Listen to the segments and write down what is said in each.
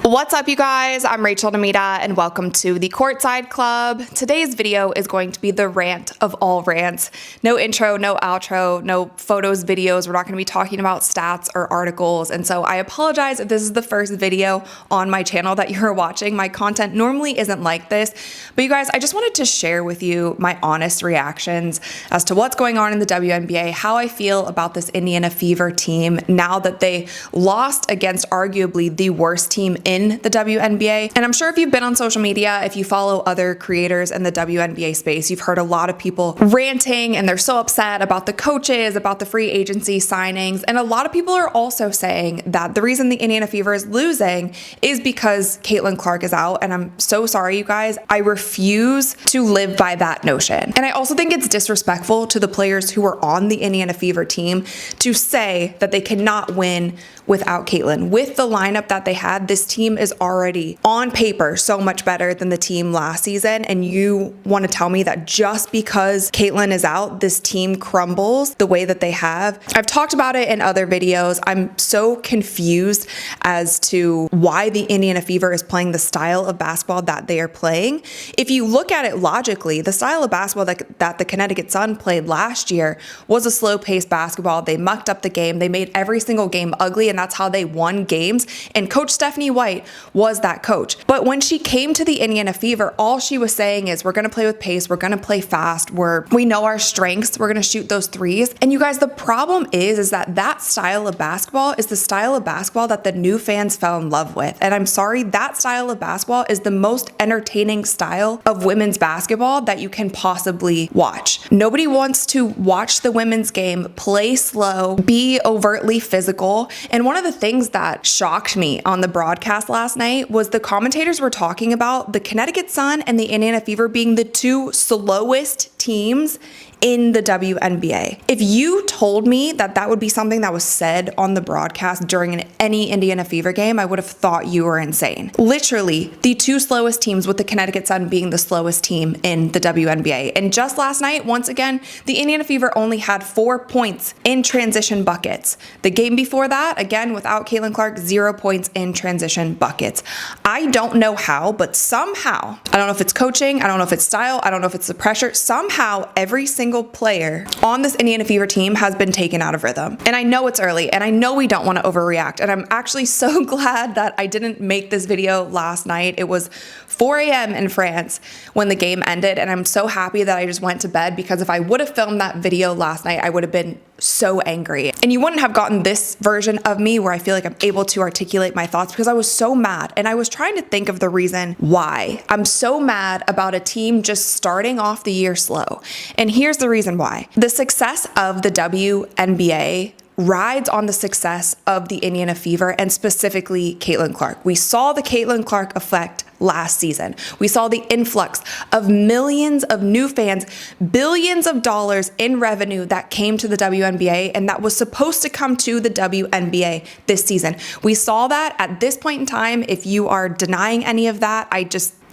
What's up, you guys? I'm Rachel DeMita and welcome to the Courtside Club. Today's video is going to be the rant of all rants. No intro, no outro, no photos, videos. We're not going to be talking about stats or articles. And so I apologize if this is the first video on my channel that you're watching. My content normally isn't like this, but you guys, I just wanted to share with you my honest reactions as to what's going on in the WNBA, how I feel about this Indiana Fever team now that they lost against arguably the worst team in the WNBA. And I'm sure if you've been on social media, if you follow other creators in the WNBA space, you've heard a lot of people ranting and they're so upset about the coaches, about the free agency signings. And a lot of people are also saying that the reason the Indiana Fever is losing is because Caitlin Clark is out. And I'm so sorry, you guys. I refuse to live by that notion. And I also think it's disrespectful to the players who are on the Indiana Fever team to say that they cannot win without Caitlin. With the lineup that they had, this team is already on paper so much better than the team last season. And you want to tell me that just because Caitlin is out, this team crumbles the way that they have? I've talked about it in other videos. I'm so confused as to why the Indiana Fever is playing the style of basketball that they are playing. If you look at it logically, the style of basketball that the Connecticut Sun played last year was a slow-paced basketball. They mucked up the game. They made every single game ugly, and that's how they won games. And Coach Stephanie White was that coach. But when she came to the Indiana Fever, all she was saying is, we're going to play with pace. We're going to play fast. We know our strengths. We're going to shoot those threes. And you guys, the problem is that style of basketball is the style of basketball that the new fans fell in love with. And I'm sorry, that style of basketball is the most entertaining style of women's basketball that you can possibly watch. Nobody wants to watch the women's game play slow, be overtly physical. And one of the things that shocked me on the broadcast last night was the commentators were talking about the Connecticut Sun and the Indiana Fever being the two slowest teams in the WNBA. If you told me that that would be something that was said on the broadcast during any Indiana Fever game, I would have thought you were insane. Literally, the two slowest teams, with the Connecticut Sun being the slowest team in the WNBA. And just last night, once again, the Indiana Fever only had 4 points in transition buckets. The game before that, again, without Caitlin Clark, 0 points in transition buckets. I don't know how, but somehow, I don't know if it's coaching, I don't know if it's style, I don't know if it's the pressure, somehow every single player on this Indiana Fever team has been taken out of rhythm. And I know it's early, and I know we don't want to overreact. And I'm actually so glad that I didn't make this video last night. It was 4 a.m. in France when the game ended, and I'm so happy that I just went to bed, because if I would have filmed that video last night, I would have been so angry. And you wouldn't have gotten this version of me where I feel like I'm able to articulate my thoughts, because I was so mad. And I was trying to think of the reason why I'm so mad about a team just starting off the year slow. And here's the reason why. The success of the WNBA rides on the success of the Indiana Fever, and specifically Caitlin Clark. We saw the Caitlin Clark effect last season. We saw the influx of millions of new fans, billions of dollars in revenue that came to the WNBA, and that was supposed to come to the WNBA this season. We saw that. At this point in time, if you are denying any of that,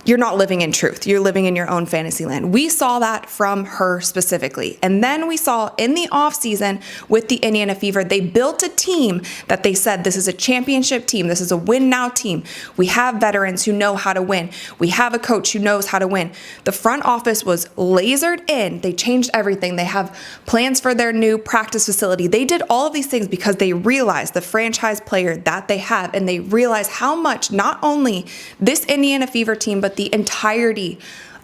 you're not living in truth. You're living in your own fantasy land. We saw that from her specifically. And then we saw in the offseason with the Indiana Fever, they built a team that they said, this is a championship team. This is a win now team. We have veterans who know how to win. We have a coach who knows how to win. The front office was lasered in. They changed everything. They have plans for their new practice facility. They did all of these things because they realized the franchise player that they have, and they realized how much not only this Indiana Fever team, but the entirety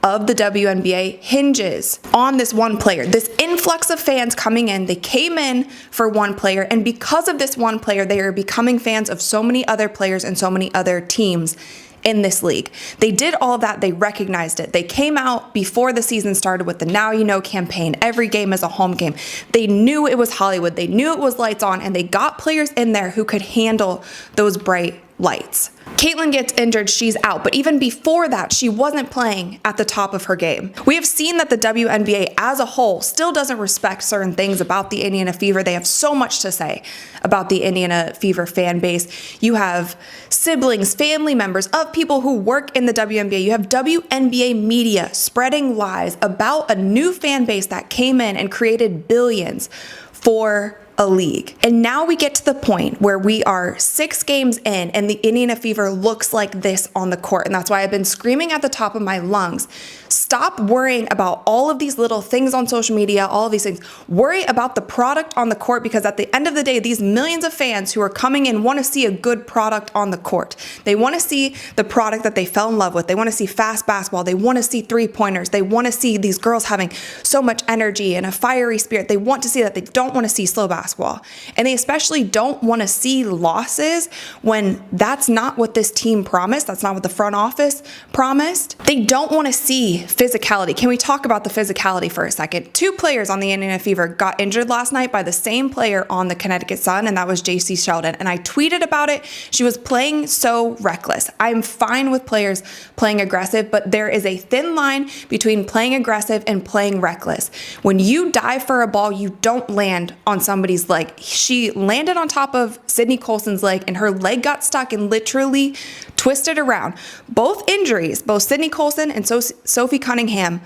of the WNBA hinges on this one player. This influx of fans coming in, they came in for one player, and because of this one player, they are becoming fans of so many other players and so many other teams in this league. They did all of that. They recognized it. They came out before the season started with the Now You Know campaign. Every game is a home game. They knew it was Hollywood. They knew it was lights on, and they got players in there who could handle those bright lights. Caitlin gets injured, she's out, but even before that, she wasn't playing at the top of her game. We have seen that the WNBA as a whole still doesn't respect certain things about the Indiana Fever. They have so much to say about the Indiana Fever fan base. You have siblings, family members of people who work in the WNBA. You have WNBA media spreading lies about a new fan base that came in and created billions for a league. And now we get to the point where we are 6 games in and the Indiana Fever looks like this on the court. And that's why I've been screaming at the top of my lungs. Stop worrying about all of these little things on social media, all of these things. Worry about the product on the court, because at the end of the day, these millions of fans who are coming in want to see a good product on the court. They want to see the product that they fell in love with. They want to see fast basketball. They want to see three-pointers. They want to see these girls having so much energy and a fiery spirit. They want to see that. They don't want to see slow basketball. And they especially don't want to see losses when that's not what this team promised. That's not what the front office promised. They don't want to see physicality. Can we talk about the physicality for a second? 2 players on the Indiana Fever got injured last night by the same player on the Connecticut Sun, and that was JC Sheldon. And I tweeted about it. She was playing so reckless. I'm fine with players playing aggressive, but there is a thin line between playing aggressive and playing reckless. When you dive for a ball, you don't land on somebody's leg. She landed on top of Sydney Colson's leg, and her leg got stuck and literally twisted around. Both injuries, both Sydney Colson and Sophie Cunningham,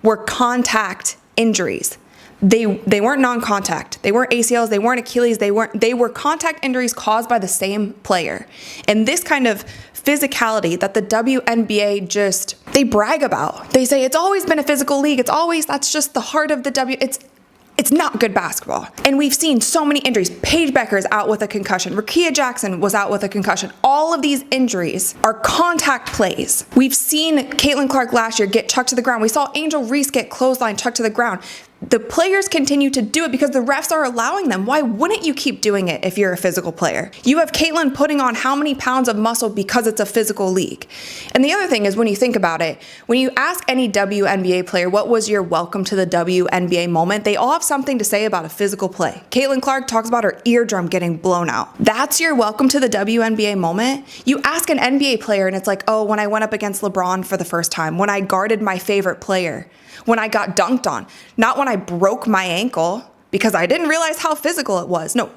were contact injuries. They weren't non-contact. They weren't ACLs. They weren't Achilles. They were contact injuries caused by the same player. And this kind of physicality that the WNBA they brag about. They say it's always been a physical league. That's just the heart of the It's not good basketball. And we've seen so many injuries. Paige Becker's out with a concussion. Rakia Jackson was out with a concussion. All of these injuries are contact plays. We've seen Caitlin Clark last year get chucked to the ground. We saw Angel Reese get clothesline chucked to the ground. The players continue to do it because the refs are allowing them. Why wouldn't you keep doing it if you're a physical player? You have Caitlin putting on how many pounds of muscle because it's a physical league. And the other thing is, when you think about it, when you ask any WNBA player, what was your welcome to the WNBA moment? They all have something to say about a physical play. Caitlin Clark talks about her eardrum getting blown out. That's your welcome to the WNBA moment? You ask an NBA player and it's like, oh, when I went up against LeBron for the first time, when I guarded my favorite player, when I got dunked on, not when I broke my ankle because I didn't realize how physical it was. No,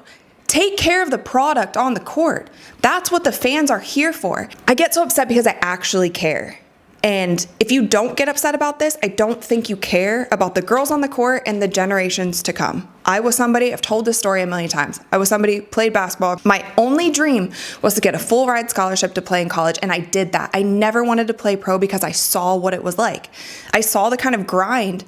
take care of the product on the court. That's what the fans are here for. I get so upset because I actually care. And if you don't get upset about this, I don't think you care about the girls on the court and the generations to come. I was somebody, I've told this story a million times. I was somebody who played basketball. My only dream was to get a full ride scholarship to play in college, and I did that. I never wanted to play pro because I saw what it was like. I saw the kind of grind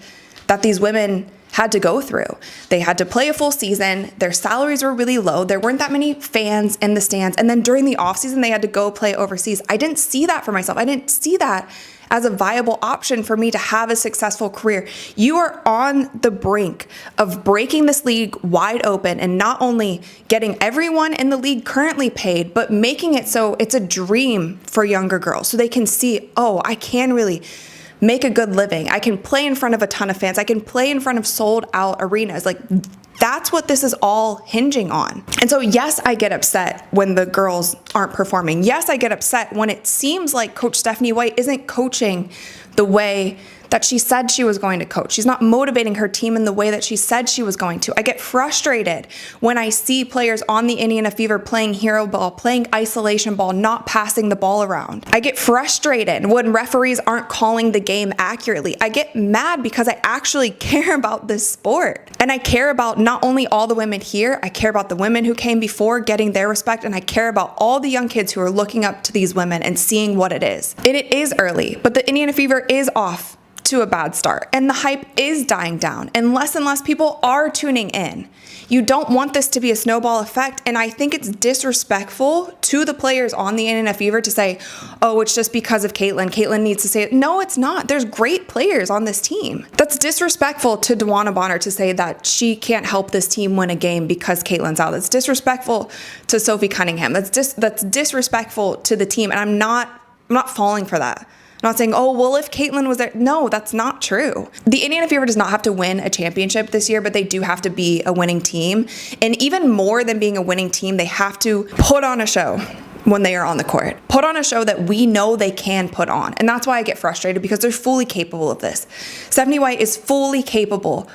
that these women had to go through. They had to play a full season. Their salaries were really low. There weren't that many fans in the stands. And then during the off season, they had to go play overseas. I didn't see that for myself. I didn't see that as a viable option for me to have a successful career. You are on the brink of breaking this league wide open and not only getting everyone in the league currently paid, but making it so it's a dream for younger girls so they can see, oh, I can really make a good living. I can play in front of a ton of fans. I can play in front of sold out arenas. Like, that's what this is all hinging on. And so, yes, I get upset when the girls aren't performing. Yes, I get upset when it seems like Coach Stephanie White isn't coaching the way that she said she was going to coach. She's not motivating her team in the way that she said she was going to. I get frustrated when I see players on the Indiana Fever playing hero ball, playing isolation ball, not passing the ball around. I get frustrated when referees aren't calling the game accurately. I get mad because I actually care about this sport. And I care about not only all the women here, I care about the women who came before getting their respect, and I care about all the young kids who are looking up to these women and seeing what it is. And it is early, but the Indiana Fever is off to a bad start, and the hype is dying down, and less people are tuning in. You don't want this to be a snowball effect, and I think it's disrespectful to the players on the Indiana Fever to say, oh, it's just because of Caitlin. Caitlin needs to say it. No, it's not. There's great players on this team. That's disrespectful to DeWanna Bonner to say that she can't help this team win a game because Caitlin's out. That's disrespectful to Sophie Cunningham. That's disrespectful to the team, and I'm not falling for that. I'm not saying, oh, well, if Caitlin was there. No, that's not true. The Indiana Fever does not have to win a championship this year, but they do have to be a winning team. And even more than being a winning team, they have to put on a show when they are on the court. Put on a show that we know they can put on. And that's why I get frustrated, because they're fully capable of this. Stephanie White is fully capable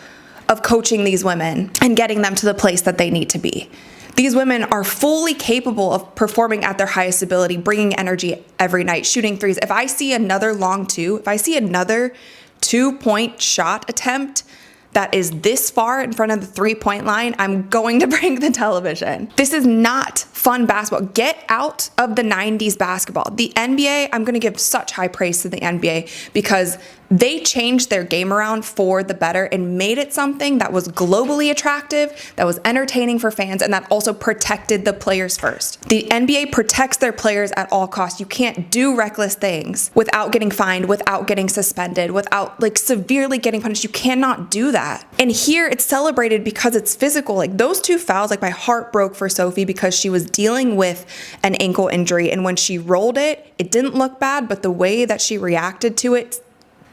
of coaching these women and getting them to the place that they need to be. These women are fully capable of performing at their highest ability, bringing energy every night, shooting threes. If I see another long two, if I see another 2-point shot attempt that is this far in front of the three-point line, I'm going to break the television. This is not fun basketball. Get out of the 90s basketball. The NBA, I'm going to give such high praise to the NBA because they changed their game around for the better and made it something that was globally attractive, that was entertaining for fans, and that also protected the players first. The NBA protects their players at all costs. You can't do reckless things without getting fined, without getting suspended, without like severely getting punished. You cannot do that. And here it's celebrated because it's physical. Like those two fouls, like my heart broke for Sophie because she was dealing with an ankle injury, and when she rolled it, it didn't look bad, but the way that she reacted to it,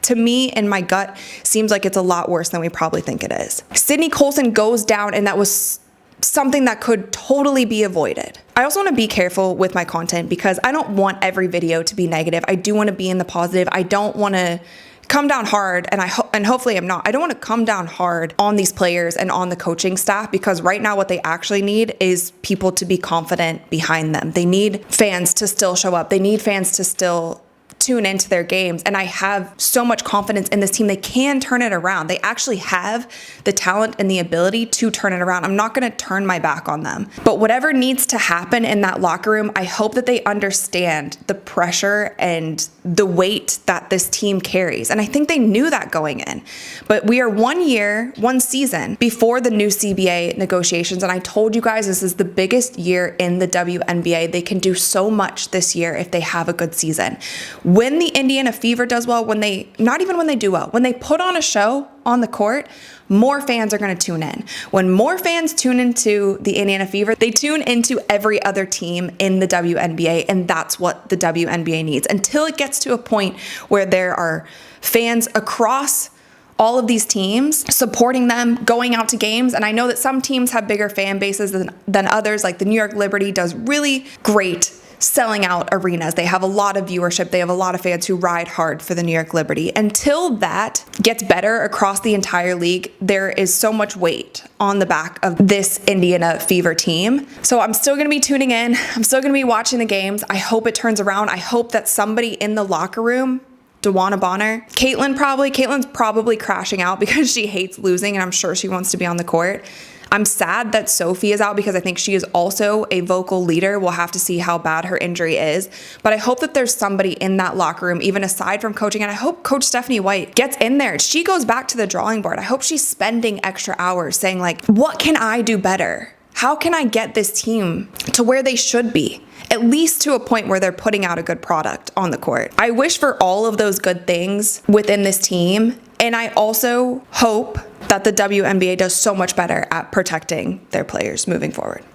to me in my gut, seems like it's a lot worse than we probably think it is. Sydney Colson goes down, and that was something that could totally be avoided. I also want to be careful with my content because I don't want every video to be negative. I do want to be in the positive. I don't want to come down hard, and hopefully I'm not. I don't want to come down hard on these players and on the coaching staff, because right now what they actually need is people to be confident behind them. They need fans to still show up. They need fans to still tune into their games. And I have so much confidence in this team. They can turn it around. They actually have the talent and the ability to turn it around. I'm not going to turn my back on them. But whatever needs to happen in that locker room, I hope that they understand the pressure and the weight that this team carries. And I think they knew that going in. But we are 1 year, 1 season before the new CBA negotiations. And I told you guys this is the biggest year in the WNBA. They can do so much this year if they have a good season. When the Indiana Fever does well, not even when they do well, when they put on a show on the court, more fans are going to tune in. When more fans tune into the Indiana Fever, they tune into every other team in the WNBA, and that's what the WNBA needs. Until it gets to a point where there are fans across all of these teams supporting them, going out to games. And I know that some teams have bigger fan bases than others, like the New York Liberty does really great selling out arenas. They have a lot of viewership. They have a lot of fans who ride hard for the New York Liberty. Until that gets better across the entire league, there is so much weight on the back of this Indiana Fever team. So I'm still going to be tuning in. I'm still going to be watching the games. I hope it turns around. I hope that somebody in the locker room, DeWanna Bonner, Caitlin's probably crashing out because she hates losing, and I'm sure she wants to be on the court. I'm sad that Sophie is out because I think she is also a vocal leader. We'll have to see how bad her injury is. But I hope that there's somebody in that locker room, even aside from coaching. And I hope Coach Stephanie White gets in there. She goes back to the drawing board. I hope she's spending extra hours saying, like, what can I do better? How can I get this team to where they should be? At least to a point where they're putting out a good product on the court. I wish for all of those good things within this team. And I also hope that the WNBA does so much better at protecting their players moving forward.